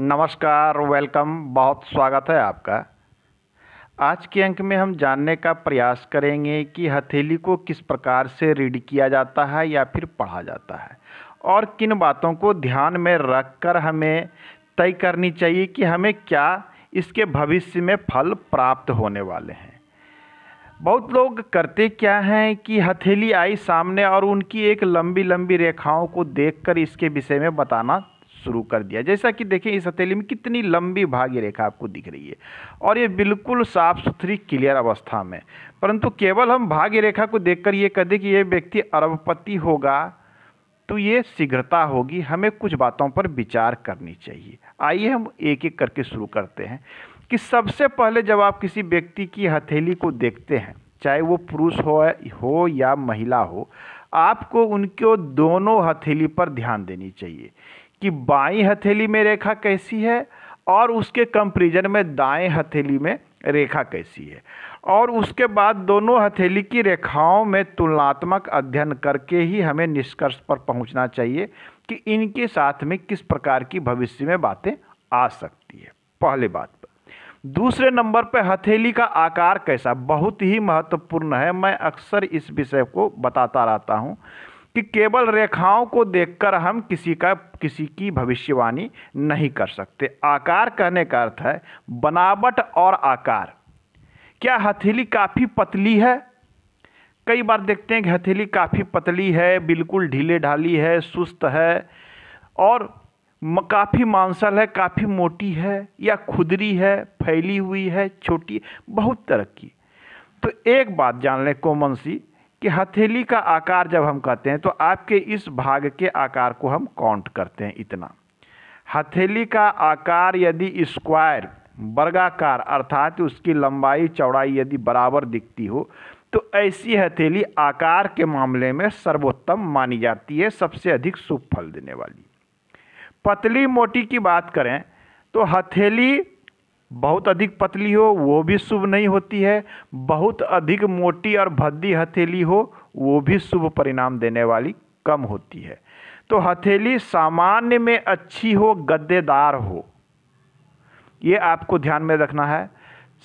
नमस्कार, वेलकम, बहुत स्वागत है आपका। आज के अंक में हम जानने का प्रयास करेंगे कि हथेली को किस प्रकार से रीड किया जाता है या फिर पढ़ा जाता है और किन बातों को ध्यान में रखकर हमें तय करनी चाहिए कि हमें क्या इसके भविष्य में फल प्राप्त होने वाले हैं। बहुत लोग करते क्या हैं कि हथेली आई सामने और उनकी एक लंबी लंबी रेखाओं को देखकर इसके विषय में बताना शुरू कर दिया। जैसा कि देखें, इस हथेली में कितनी लंबी भागी रेखा आपको दिख रही है और ये बिल्कुल साफ सुथरी क्लियर अवस्था में, परंतु केवल हम भागी रेखा को देखकर ये कह दें कि ये व्यक्ति अरबपति होगा तो ये शीघ्रता होगी। हमें कुछ बातों पर विचार करनी चाहिए। आइए हम एक एक करके शुरू करते हैं कि सबसे पहले जब आप किसी व्यक्ति की हथेली को देखते हैं, चाहे वो पुरुष हो या महिला हो, आपको उनके दोनों हथेली पर ध्यान देनी चाहिए कि बाईं हथेली में रेखा कैसी है और उसके कंपैरिजन में दाएं हथेली में रेखा कैसी है, और उसके बाद दोनों हथेली की रेखाओं में तुलनात्मक अध्ययन करके ही हमें निष्कर्ष पर पहुंचना चाहिए कि इनके साथ में किस प्रकार की भविष्य में बातें आ सकती है। पहले बात पर। दूसरे नंबर पर हथेली का आकार कैसा, बहुत ही महत्वपूर्ण है। मैं अक्सर इस विषय को बताता रहता हूं कि केवल रेखाओं को देखकर हम किसी की भविष्यवाणी नहीं कर सकते। आकार कहने का अर्थ है बनावट और आकार। क्या हथेली काफ़ी पतली है? कई बार देखते हैं कि हथेली काफ़ी पतली है, बिल्कुल ढीले ढाली है, सुस्त है और काफ़ी मांसल है, काफ़ी मोटी है, या खुदरी है, फैली हुई है, छोटी, बहुत तरह की। तो एक बात जान लें कॉमन सी कि हथेली का आकार जब हम कहते हैं तो आपके इस भाग के आकार को हम काउंट करते हैं इतना। हथेली का आकार यदि स्क्वायर वर्गाकार अर्थात उसकी लंबाई चौड़ाई यदि बराबर दिखती हो तो ऐसी हथेली आकार के मामले में सर्वोत्तम मानी जाती है, सबसे अधिक शुभ फल देने वाली। पतली मोटी की बात करें तो हथेली बहुत अधिक पतली हो वो भी शुभ नहीं होती है, बहुत अधिक मोटी और भद्दी हथेली हो वो भी शुभ परिणाम देने वाली कम होती है। तो हथेली सामान्य में अच्छी हो, गद्देदार हो, ये आपको ध्यान में रखना है।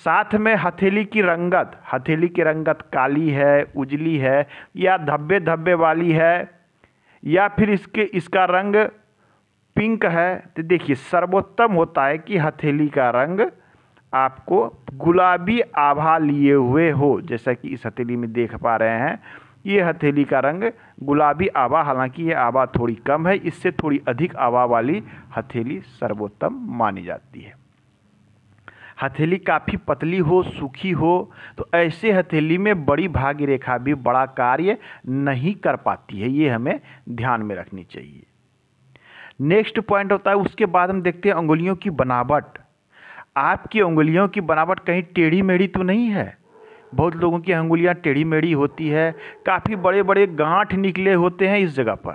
साथ में हथेली की रंगत काली है, उजली है या धब्बे धब्बे वाली है, या फिर इसका रंग पिंक है, तो देखिए सर्वोत्तम होता है कि हथेली का रंग आपको गुलाबी आभा लिए हुए हो। जैसा कि इस हथेली में देख पा रहे हैं, ये हथेली का रंग गुलाबी आभा, हालांकि ये आभा थोड़ी कम है, इससे थोड़ी अधिक आभा वाली हथेली सर्वोत्तम मानी जाती है। हथेली काफ़ी पतली हो, सूखी हो, तो ऐसे हथेली में बड़ी भागी रेखा भी बड़ा कार्य नहीं कर पाती है, ये हमें ध्यान में रखनी चाहिए। नेक्स्ट पॉइंट होता है, उसके बाद हम देखते हैं अंगुलियों की बनावट। आपकी अंगुलियों की बनावट कहीं टेढ़ी मेढ़ी तो नहीं है? बहुत लोगों की अंगुलियां टेढ़ी मेढ़ी होती है, काफ़ी बड़े बड़े गांठ निकले होते हैं इस जगह पर।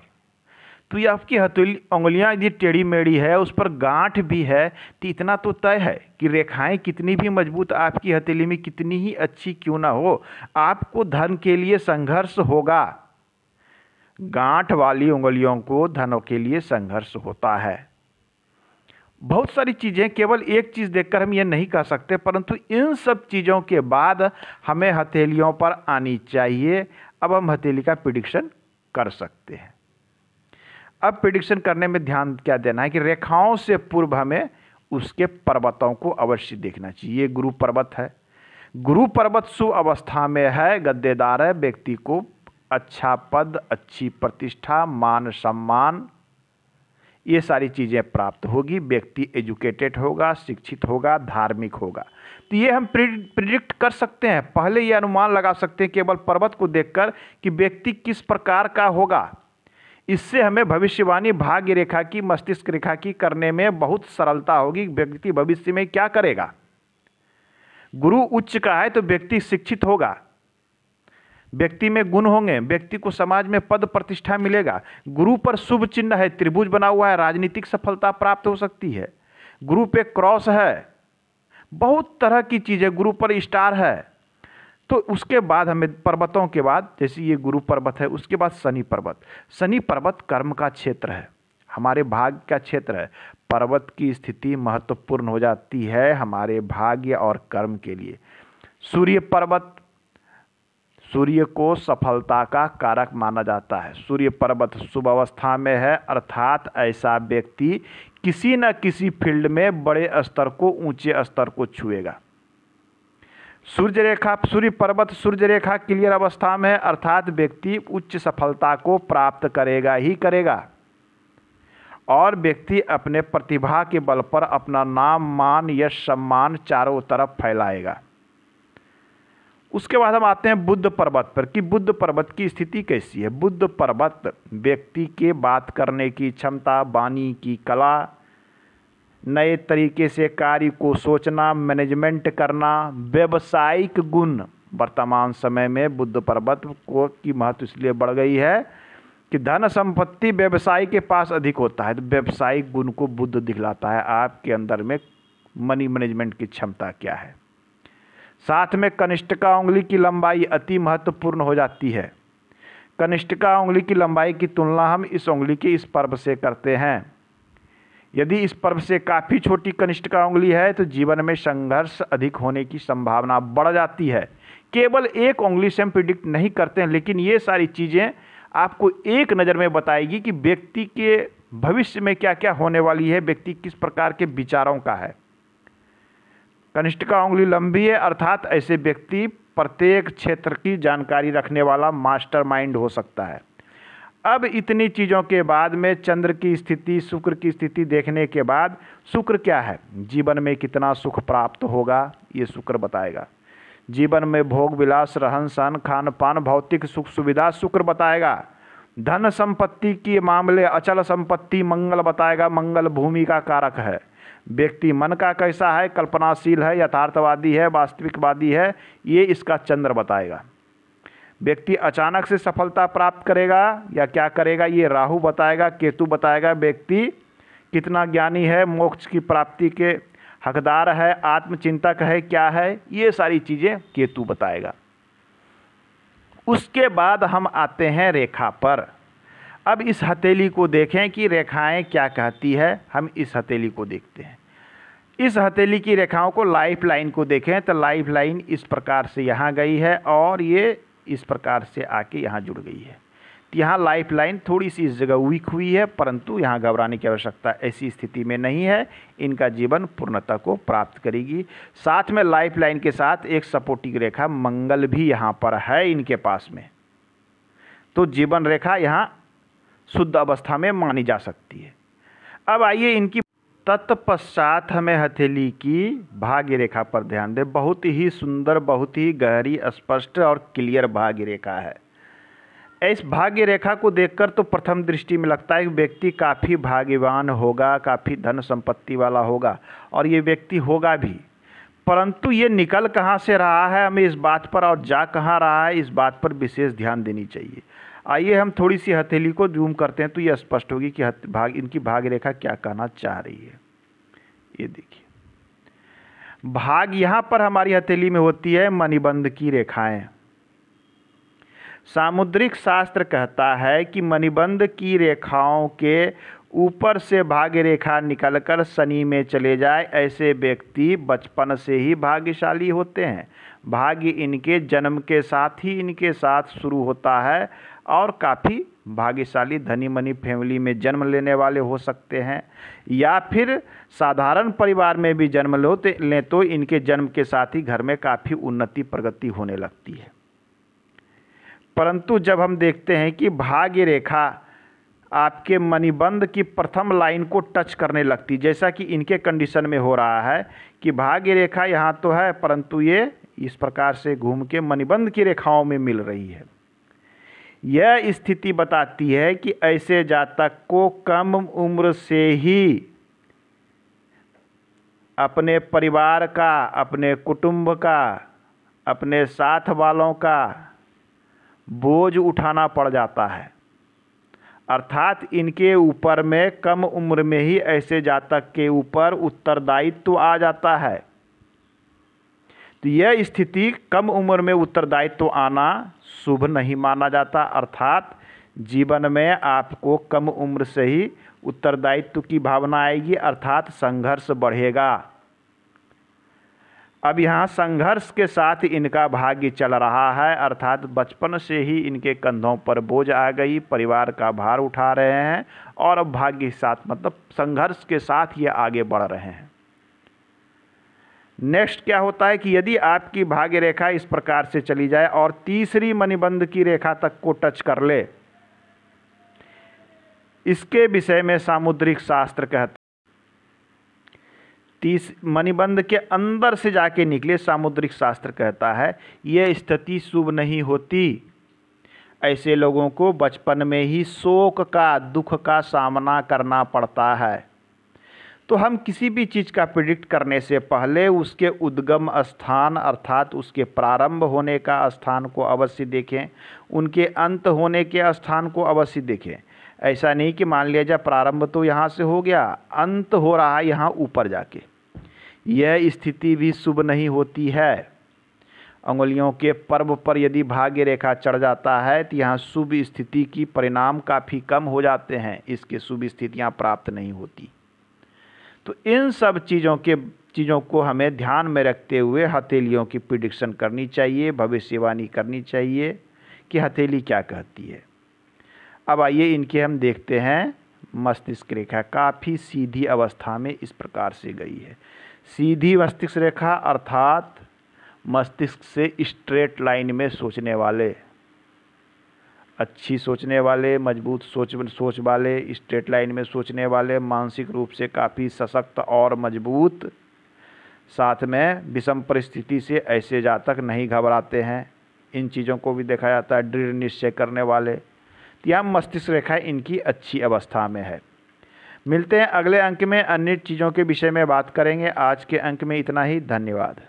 तो ये आपकी हथेली अंगुलियां यदि टेढ़ी मेढ़ी है, उस पर गांठ भी है, तो इतना तो तय है कि रेखाएं कितनी भी मजबूत आपकी हथेली में कितनी ही अच्छी क्यों ना हो, आपको धन के लिए संघर्ष होगा। गांठ वाली उंगलियों को धनों के लिए संघर्ष होता है। बहुत सारी चीज़ें, केवल एक चीज़ देखकर हम ये नहीं कह सकते, परंतु इन सब चीज़ों के बाद हमें हथेलियों पर आनी चाहिए। अब हम हथेली का प्रिडिक्शन कर सकते हैं। अब प्रिडिक्शन करने में ध्यान क्या देना है कि रेखाओं से पूर्व हमें उसके पर्वतों को अवश्य देखना चाहिए। गुरु पर्वत है, गुरु पर्वत शुभ अवस्था में है, गद्देदार है, व्यक्ति को अच्छा पद, अच्छी प्रतिष्ठा, मान सम्मान, ये सारी चीज़ें प्राप्त होगी। व्यक्ति एजुकेटेड होगा, शिक्षित होगा, धार्मिक होगा। तो ये हम प्रिडिक्ट कर सकते हैं, पहले ये अनुमान लगा सकते हैं केवल पर्वत को देखकर कि व्यक्ति किस प्रकार का होगा। इससे हमें भविष्यवाणी भाग्य रेखा की, मस्तिष्क रेखा की करने में बहुत सरलता होगी। व्यक्ति भविष्य में क्या करेगा। गुरु उच्च का है तो व्यक्ति शिक्षित होगा, व्यक्ति में गुण होंगे, व्यक्ति को समाज में पद प्रतिष्ठा मिलेगा। गुरु पर शुभ चिन्ह है, त्रिभुज बना हुआ है, राजनीतिक सफलता प्राप्त हो सकती है। गुरु पे क्रॉस है, बहुत तरह की चीज़ें, गुरु पर स्टार है। तो उसके बाद हमें पर्वतों के बाद, जैसे ये गुरु पर्वत है, उसके बाद शनि पर्वत। शनि पर्वत कर्म का क्षेत्र है, हमारे भाग्य का क्षेत्र है। पर्वत की स्थिति महत्वपूर्ण हो जाती है हमारे भाग्य और कर्म के लिए। सूर्य पर्वत, सूर्य को सफलता का कारक माना जाता है। सूर्य पर्वत शुभ अवस्था में है, अर्थात ऐसा व्यक्ति किसी न किसी फील्ड में बड़े स्तर को, ऊंचे स्तर को छुएगा। सूर्य रेखा, सूर्य पर्वत सूर्य रेखा क्लियर अवस्था में है, अर्थात व्यक्ति उच्च सफलता को प्राप्त करेगा ही करेगा और व्यक्ति अपने प्रतिभा के बल पर अपना नाम, मान, यश, सम्मान चारों तरफ फैलाएगा। उसके बाद हम आते हैं बुद्ध पर्वत पर कि बुद्ध पर्वत की स्थिति कैसी है। बुद्ध पर्वत व्यक्ति के बात करने की क्षमता, वाणी की कला, नए तरीके से कार्य को सोचना, मैनेजमेंट करना, व्यावसायिक गुण। वर्तमान समय में बुद्ध पर्वत को की महत्व इसलिए बढ़ गई है कि धन संपत्ति व्यवसायी के पास अधिक होता है, तो व्यावसायिक गुण को बुद्ध दिखलाता है आपके अंदर में मनी मैनेजमेंट की क्षमता क्या है। साथ में कनिष्ठिका उंगली की लंबाई अति महत्वपूर्ण हो जाती है। कनिष्ठिका उंगली की लंबाई की तुलना हम इस उंगली के इस पर्व से करते हैं। यदि इस पर्व से काफ़ी छोटी कनिष्ठिका उंगली है तो जीवन में संघर्ष अधिक होने की संभावना बढ़ जाती है। केवल एक उंगली से हम प्रिडिक्ट नहीं करते हैं, लेकिन ये सारी चीज़ें आपको एक नज़र में बताएगी कि व्यक्ति के भविष्य में क्या क्या होने वाली है, व्यक्ति किस प्रकार के विचारों का है। कनिष्ठिका उंगली लंबी है, अर्थात ऐसे व्यक्ति प्रत्येक क्षेत्र की जानकारी रखने वाला मास्टरमाइंड हो सकता है। अब इतनी चीज़ों के बाद में चंद्र की स्थिति, शुक्र की स्थिति देखने के बाद शुक्र क्या है, जीवन में कितना सुख प्राप्त होगा ये शुक्र बताएगा। जीवन में भोग विलास, रहन सहन, खान पान, भौतिक सुख सुविधा शुक्र बताएगा। धन संपत्ति के मामले, अचल संपत्ति मंगल बताएगा, मंगल भूमि का कारक है। व्यक्ति मन का कैसा है, कल्पनाशील है, यथार्थवादी है, वास्तविकवादी है, ये इसका चंद्र बताएगा। व्यक्ति अचानक से सफलता प्राप्त करेगा या क्या करेगा ये राहु बताएगा, केतु बताएगा। व्यक्ति कितना ज्ञानी है, मोक्ष की प्राप्ति के हकदार है, आत्मचिंतक है, क्या है, ये सारी चीज़ें केतु बताएगा। उसके बाद हम आते हैं रेखा पर। अब इस हथेली को देखें कि रेखाएं क्या कहती है। हम इस हथेली को देखते हैं। इस हथेली की रेखाओं को लाइफ लाइन को देखें तो लाइफ लाइन इस प्रकार से यहाँ गई है और ये इस प्रकार से आके यहाँ जुड़ गई है। तो यहाँ लाइफ लाइन थोड़ी सी इस जगह वीक हुई है, परंतु यहाँ घबराने की आवश्यकता ऐसी स्थिति में नहीं है। इनका जीवन पूर्णता को प्राप्त करेगी। साथ में लाइफ लाइन के साथ एक सपोर्टिंग रेखा मंगल भी यहाँ पर है इनके पास में, तो जीवन रेखा यहाँ शुद्ध अवस्था में मानी जा सकती है। अब आइए इनकी तत्पश्चात हमें हथेली की भाग्य रेखा पर ध्यान दें। बहुत ही सुंदर, बहुत ही गहरी, स्पष्ट और क्लियर भाग्य रेखा है। इस भाग्य रेखा को देखकर तो प्रथम दृष्टि में लगता है कि व्यक्ति काफ़ी भाग्यवान होगा, काफ़ी धन संपत्ति वाला होगा और ये व्यक्ति होगा भी, परंतु ये निकल कहाँ से रहा है हमें इस बात पर और जा कहाँ रहा है इस बात पर विशेष ध्यान देनी चाहिए। आइए हम थोड़ी सी हथेली को जूम करते हैं तो ये स्पष्ट होगी कि इनकी भाग्य रेखा क्या कहना चाह रही है। ये देखिए, भाग यहाँ पर हमारी हथेली में होती है मणिबंध की रेखाएं। सामुद्रिक शास्त्र कहता है कि मणिबंध की रेखाओं के ऊपर से भाग्य रेखा निकलकर शनि में चले जाए, ऐसे व्यक्ति बचपन से ही भाग्यशाली होते हैं। भाग्य इनके जन्म के साथ ही इनके साथ शुरू होता है और काफ़ी भाग्यशाली धनी मनी फैमिली में जन्म लेने वाले हो सकते हैं या फिर साधारण परिवार में भी जन्म लें तो इनके जन्म के साथ ही घर में काफ़ी उन्नति प्रगति होने लगती है। परंतु जब हम देखते हैं कि भाग्य रेखा आपके मणिबंध की प्रथम लाइन को टच करने लगती, जैसा कि इनके कंडीशन में हो रहा है कि भाग्य रेखा यहाँ तो है परंतु ये इस प्रकार से घूम के मणिबंध की रेखाओं में मिल रही है। यह स्थिति बताती है कि ऐसे जातक को कम उम्र से ही अपने परिवार का, अपने कुटुंब का, अपने साथ वालों का बोझ उठाना पड़ जाता है। अर्थात इनके ऊपर में कम उम्र में ही ऐसे जातक के ऊपर उत्तरदायित्व आ जाता है। तो यह स्थिति कम उम्र में उत्तरदायित्व आना शुभ नहीं माना जाता। अर्थात जीवन में आपको कम उम्र से ही उत्तरदायित्व की भावना आएगी, अर्थात संघर्ष बढ़ेगा। अब यहाँ संघर्ष के साथ इनका भाग्य चल रहा है, अर्थात बचपन से ही इनके कंधों पर बोझ आ गई, परिवार का भार उठा रहे हैं और अब भाग्य के साथ मतलब संघर्ष के साथ ये आगे बढ़ रहे हैं। नेक्स्ट क्या होता है कि यदि आपकी भाग्य रेखा इस प्रकार से चली जाए और तीसरी मणिबंध की रेखा तक को टच कर ले, इसके विषय में सामुद्रिक शास्त्र कहता है, मणिबंध के अंदर से जाके निकले, सामुद्रिक शास्त्र कहता है यह स्थिति शुभ नहीं होती। ऐसे लोगों को बचपन में ही शोक का, दुख का सामना करना पड़ता है। तो हम किसी भी चीज़ का प्रिडिक्ट करने से पहले उसके उद्गम स्थान अर्थात उसके प्रारंभ होने का स्थान को अवश्य देखें, उनके अंत होने के स्थान को अवश्य देखें। ऐसा नहीं कि मान लिया जाए प्रारंभ तो यहाँ से हो गया, अंत हो रहा है यहाँ ऊपर जाके, यह स्थिति भी शुभ नहीं होती है। अंगुलियों के पर्व पर यदि भाग्य रेखा चढ़ जाता है तो यहाँ शुभ स्थिति की परिणाम काफ़ी कम हो जाते हैं, इसके शुभ स्थितियाँ प्राप्त नहीं होती। तो इन सब चीज़ों को हमें ध्यान में रखते हुए हथेलियों की प्रिडिक्शन करनी चाहिए, भविष्यवाणी करनी चाहिए कि हथेली क्या कहती है। अब आइए इनके हम देखते हैं। मस्तिष्क रेखा काफ़ी सीधी अवस्था में इस प्रकार से गई है। सीधी मस्तिष्क रेखा अर्थात मस्तिष्क से स्ट्रेट लाइन में सोचने वाले, अच्छी सोचने वाले, मजबूत सोच वाले, स्ट्रेट लाइन में सोचने वाले, मानसिक रूप से काफ़ी सशक्त और मजबूत, साथ में विषम परिस्थिति से ऐसे जातक नहीं घबराते हैं। इन चीज़ों को भी देखा जाता है। दृढ़ निश्चय करने वाले, यहाँ मस्तिष्क रेखा इनकी अच्छी अवस्था में है। मिलते हैं अगले अंक में, अन्य चीज़ों के विषय में बात करेंगे। आज के अंक में इतना ही। धन्यवाद।